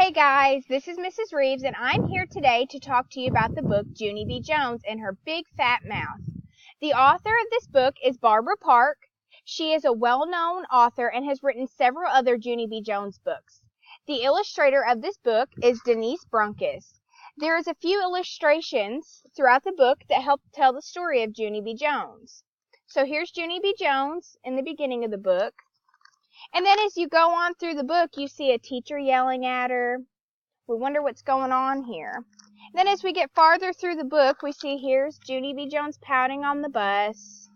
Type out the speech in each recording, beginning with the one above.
Hey guys, this is Mrs. Reeves, and I'm here today to talk to you about the book Junie B. Jones and Her Big Fat Mouth. The author of this book is Barbara Park. She is a well-known author and has written several other Junie B. Jones books. The illustrator of this book is Denise Brunkus. There is a few illustrations throughout the book that help tell the story of Junie B. Jones. So here's Junie B. Jones in the beginning of the book. And then as you go on through the book, you see a teacher yelling at her. We wonder what's going on here. Then as we get farther through the book, we see here's Junie B. Jones pouting on the bus.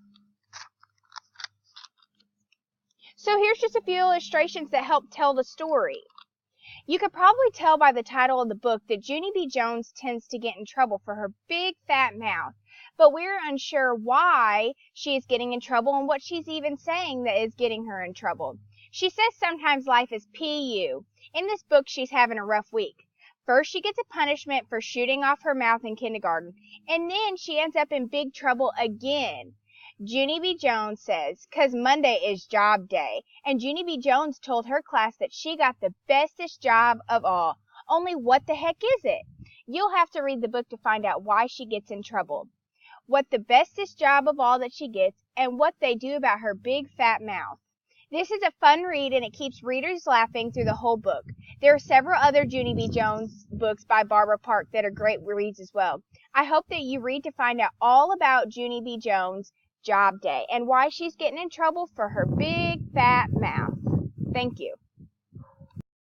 So here's just a few illustrations that help tell the story. You could probably tell by the title of the book that Junie B. Jones tends to get in trouble for her big fat mouth, but we're unsure why she is getting in trouble and what she's even saying that is getting her in trouble. She says sometimes life is PU. In this book, she's having a rough week. First, she gets a punishment for shooting off her mouth in kindergarten, and then she ends up in big trouble again. Junie B. Jones says, 'cause Monday is job day, and Junie B. Jones told her class that she got the bestest job of all. Only what the heck is it? You'll have to read the book to find out why she gets in trouble, what the bestest job of all that she gets, and what they do about her big fat mouth. This is a fun read, and it keeps readers laughing through the whole book. There are several other Junie B. Jones books by Barbara Park that are great reads as well. I hope that you read to find out all about Junie B. Jones' job day and why she's getting in trouble for her big fat mouth. Thank you.